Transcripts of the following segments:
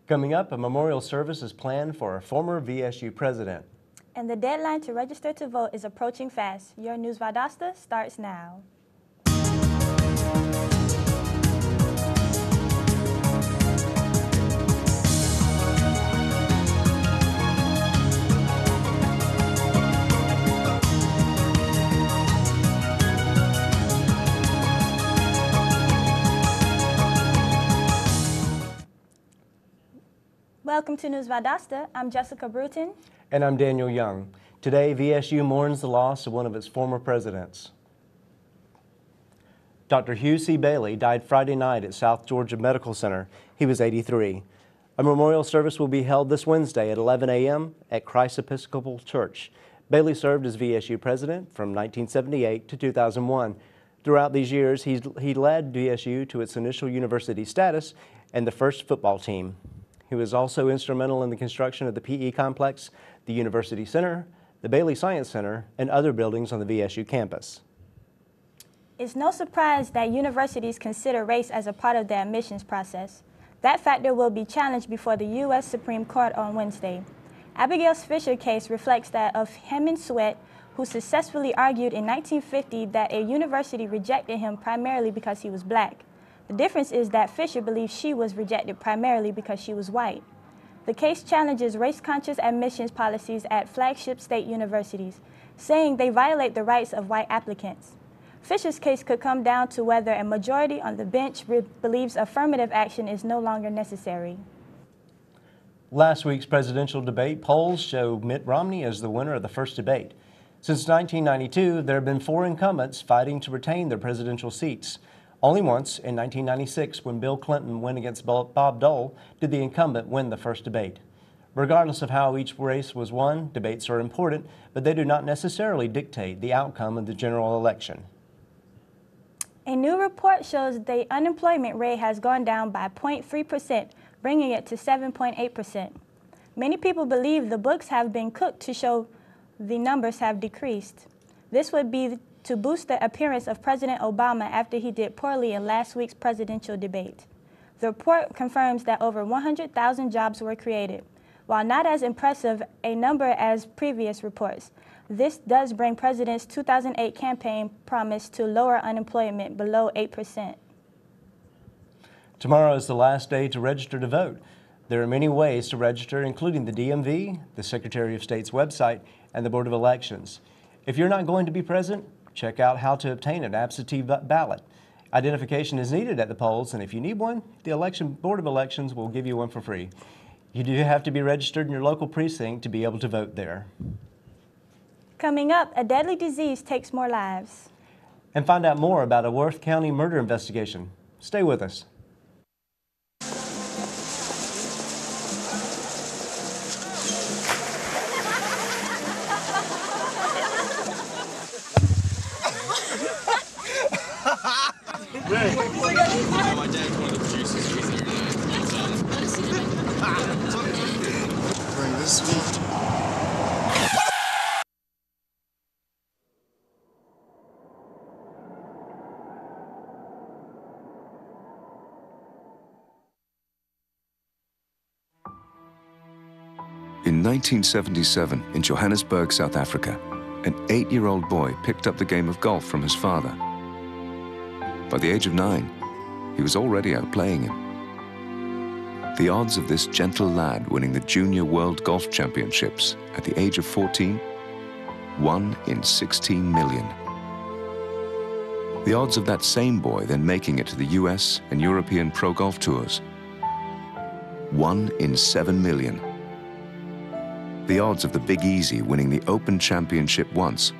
Coming up, a memorial service is planned for a former VSU president. And the deadline to register to vote is approaching fast. Your News Valdosta starts now. Welcome to News Valdosta. I'm Jessica Bruton. And I'm Daniel Young. Today, VSU mourns the loss of one of its former presidents. Dr. Hugh C. Bailey died Friday night at South Georgia Medical Center. He was 83. A memorial service will be held this Wednesday at 11 a.m. at Christ Episcopal Church. Bailey served as VSU president from 1978 to 2001. Throughout these years, he led VSU to its initial university status and the first football team. He was also instrumental in the construction of the PE complex, the University Center, the Bailey Science Center, and other buildings on the VSU campus. It's no surprise that universities consider race as a part of the admissions process. That factor will be challenged before the U.S. Supreme Court on Wednesday. Abigail Fisher's case reflects that of Hemming Sweat, who successfully argued in 1950 that a university rejected him primarily because he was black. The difference is that Fisher believes she was rejected primarily because she was white. The case challenges race-conscious admissions policies at flagship state universities, saying they violate the rights of white applicants. Fisher's case could come down to whether a majority on the bench believes affirmative action is no longer necessary. Last week's presidential debate polls show Mitt Romney as the winner of the first debate. Since 1992, there have been 4 incumbents fighting to retain their presidential seats. Only once, in 1996, when Bill Clinton went against Bob Dole, did the incumbent win the first debate. Regardless of how each race was won, debates are important, but they do not necessarily dictate the outcome of the general election. A new report shows the unemployment rate has gone down by 0.3%, bringing it to 7.8%. Many people believe the books have been cooked to show the numbers have decreased. This would be to boost the appearance of President Obama after he did poorly in last week's presidential debate. The report confirms that over 100,000 jobs were created. While not as impressive a number as previous reports, this does bring President's 2008 campaign promise to lower unemployment below 8%. Tomorrow is the last day to register to vote. There are many ways to register, including the DMV, the Secretary of State's website, and the Board of Elections. If you're not going to be present, check out how to obtain an absentee ballot. Identification is needed at the polls, and if you need one, the Board of Elections will give you one for free. You do have to be registered in your local precinct to be able to vote there. Coming up, a deadly disease takes more lives. And find out more about a Worth County murder investigation. Stay with us. My dad's one of the producers. Bring this one. In 1977, in Johannesburg, South Africa, an 8-year-old boy picked up the game of golf from his father. By the age of 9, he was already outplaying him. The odds of this gentle lad winning the Junior World Golf Championships at the age of 14, 1 in 16 million. The odds of that same boy then making it to the US and European Pro Golf Tours, 1 in 7 million. The odds of the Big Easy winning the Open Championship once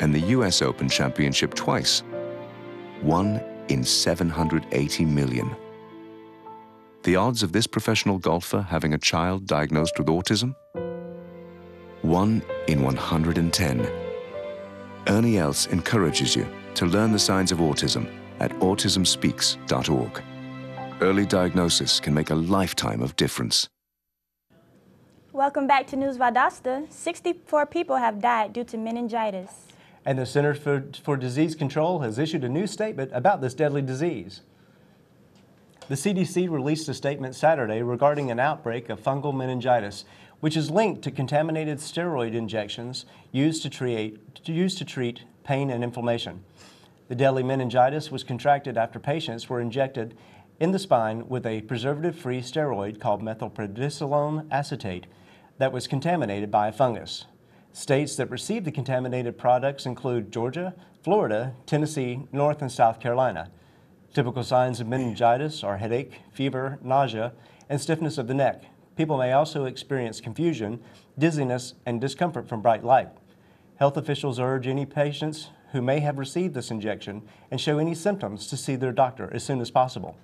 and the US Open Championship twice, 1 in 780 million. The odds of this professional golfer having a child diagnosed with autism? 1 in 110. Ernie Els encourages you to learn the signs of autism at autismspeaks.org. Early diagnosis can make a lifetime of difference. Welcome back to News Valdosta. 64 people have died due to meningitis. And the Center for Disease Control has issued a new statement about this deadly disease. The CDC released a statement Saturday regarding an outbreak of fungal meningitis, which is linked to contaminated steroid injections used to treat pain and inflammation. The deadly meningitis was contracted after patients were injected in the spine with a preservative-free steroid called methylprednisolone acetate that was contaminated by a fungus. States that received the contaminated products include Georgia, Florida, Tennessee, North and South Carolina. Typical signs of meningitis are headache, fever, nausea, and stiffness of the neck. People may also experience confusion, dizziness, and discomfort from bright light. Health officials urge any patients who may have received this injection and show any symptoms to see their doctor as soon as possible.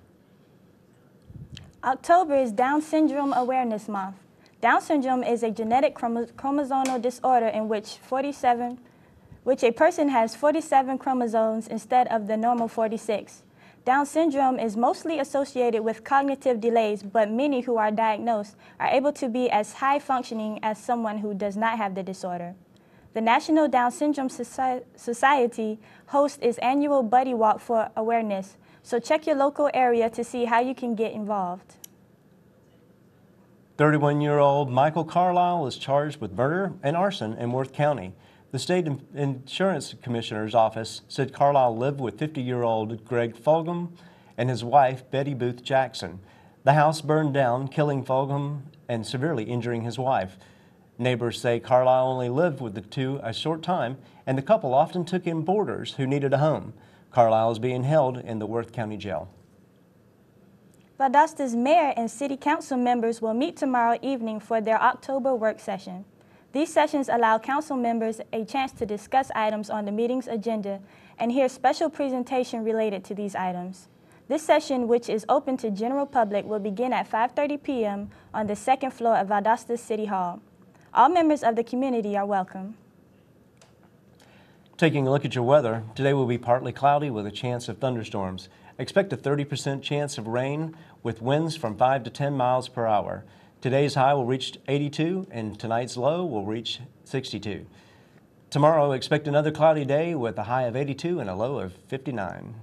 October is Down Syndrome Awareness Month. Down syndrome is a genetic chromosomal disorder in which a person has 47 chromosomes instead of the normal 46. Down syndrome is mostly associated with cognitive delays, but many who are diagnosed are able to be as high functioning as someone who does not have the disorder. The National Down Syndrome Society hosts its annual Buddy Walk for awareness, so check your local area to see how you can get involved. 31-year-old Michael Carlisle is charged with murder and arson in Worth County. The state insurance commissioner's office said Carlisle lived with 50-year-old Greg Fulgham and his wife, Betty Booth Jackson. The house burned down, killing Fulgham and severely injuring his wife. Neighbors say Carlisle only lived with the two a short time, and the couple often took in boarders who needed a home. Carlisle is being held in the Worth County Jail. Valdosta's mayor and city council members will meet tomorrow evening for their October work session. These sessions allow council members a chance to discuss items on the meeting's agenda and hear special presentation related to these items. This session, which is open to general public, will begin at 5:30 p.m. on the second floor of Valdosta City Hall. All members of the community are welcome. Taking a look at your weather, today will be partly cloudy with a chance of thunderstorms. Expect a 30% chance of rain with winds from 5 to 10 miles per hour. Today's high will reach 82 and tonight's low will reach 62. Tomorrow, expect another cloudy day with a high of 82 and a low of 59.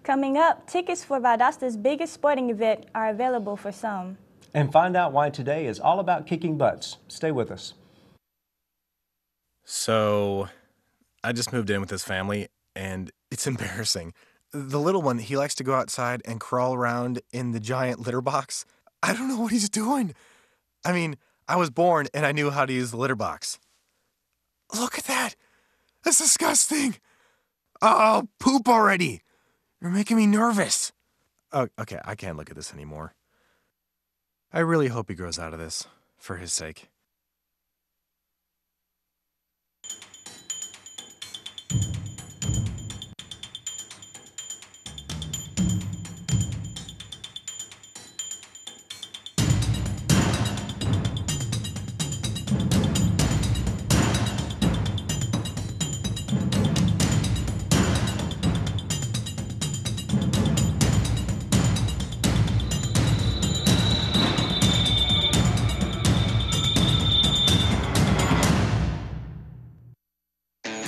Coming up, tickets for Valdosta's biggest sporting event are available for some. And find out why today is all about kicking butts. Stay with us. So, I just moved in with this family, and it's embarrassing. The little one, he likes to go outside and crawl around in the giant litter box. I don't know what he's doing. I mean, I was born and I knew how to use the litter box. Look at that. That's disgusting. Oh, poop already. You're making me nervous. Oh, okay, I can't look at this anymore. I really hope he grows out of this, for his sake.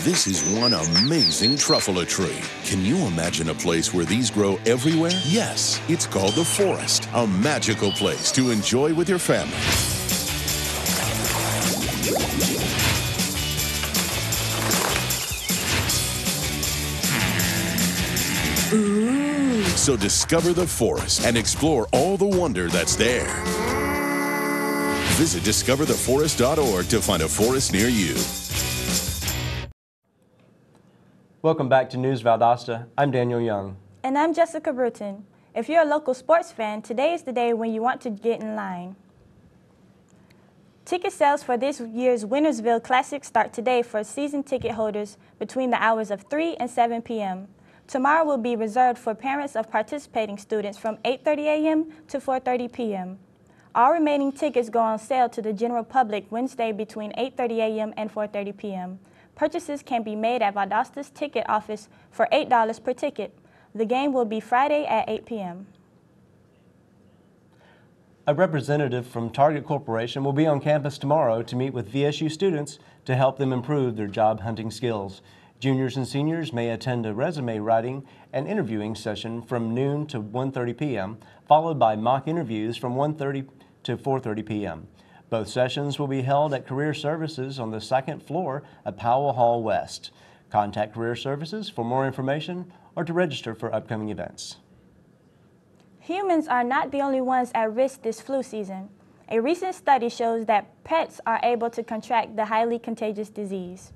This is one amazing truffula tree. Can you imagine a place where these grow everywhere? Yes, it's called the forest, a magical place to enjoy with your family. Ooh. So discover the forest and explore all the wonder that's there. Visit discovertheforest.org to find a forest near you. Welcome back to News Valdosta. I'm Daniel Young. And I'm Jessica Bruton. If you're a local sports fan, today is the day when you want to get in line. Ticket sales for this year's Wintersville Classic start today for season ticket holders between the hours of 3 and 7 p.m. Tomorrow will be reserved for parents of participating students from 8:30 a.m. to 4:30 p.m. All remaining tickets go on sale to the general public Wednesday between 8:30 a.m. and 4:30 p.m. Purchases can be made at Valdosta's ticket office for $8 per ticket. The game will be Friday at 8 p.m. A representative from Target Corporation will be on campus tomorrow to meet with VSU students to help them improve their job hunting skills. Juniors and seniors may attend a resume writing and interviewing session from noon to 1:30 p.m., followed by mock interviews from 1:30 to 4:30 p.m. Both sessions will be held at Career Services on the second floor of Powell Hall West. Contact Career Services for more information or to register for upcoming events. Humans are not the only ones at risk this flu season. A recent study shows that pets are able to contract the highly contagious disease.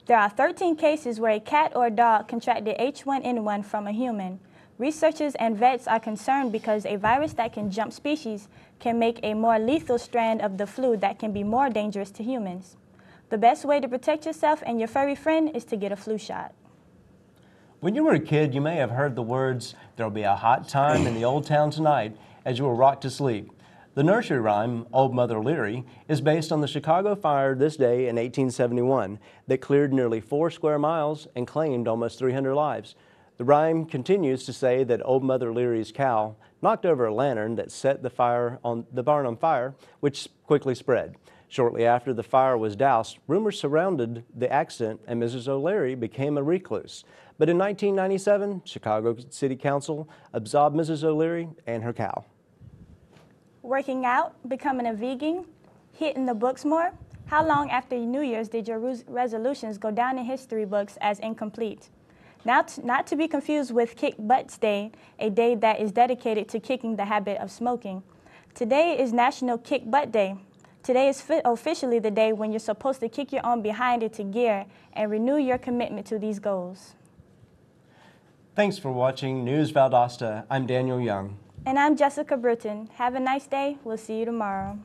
There are 13 cases where a cat or dog contracted H1N1 from a human. Researchers and vets are concerned because a virus that can jump species can make a more lethal strand of the flu that can be more dangerous to humans. The best way to protect yourself and your furry friend is to get a flu shot. When you were a kid, you may have heard the words, "There'll be a hot time in the old town tonight," as you were rocked to sleep. The nursery rhyme, Old Mother Leary, is based on the Chicago fire this day in 1871 that cleared nearly 4 square miles and claimed almost 300 lives. The rhyme continues to say that Old Mother Leary's cow knocked over a lantern that set the barn on fire, which quickly spread. Shortly after the fire was doused, rumors surrounded the accident and Mrs. O'Leary became a recluse. But in 1997, Chicago City Council absolved Mrs. O'Leary and her cow. Working out, becoming a vegan, hitting the books more? How long after New Year's did your resolutions go down in history books as incomplete? Not to be confused with Kick Butts Day, a day that is dedicated to kicking the habit of smoking. Today is National Kick Butt Day. Today is officially the day when you're supposed to kick your own behind into gear and renew your commitment to these goals. Thanks for watching News Valdosta. I'm Daniel Young. And I'm Jessica Britton. Have a nice day. We'll see you tomorrow.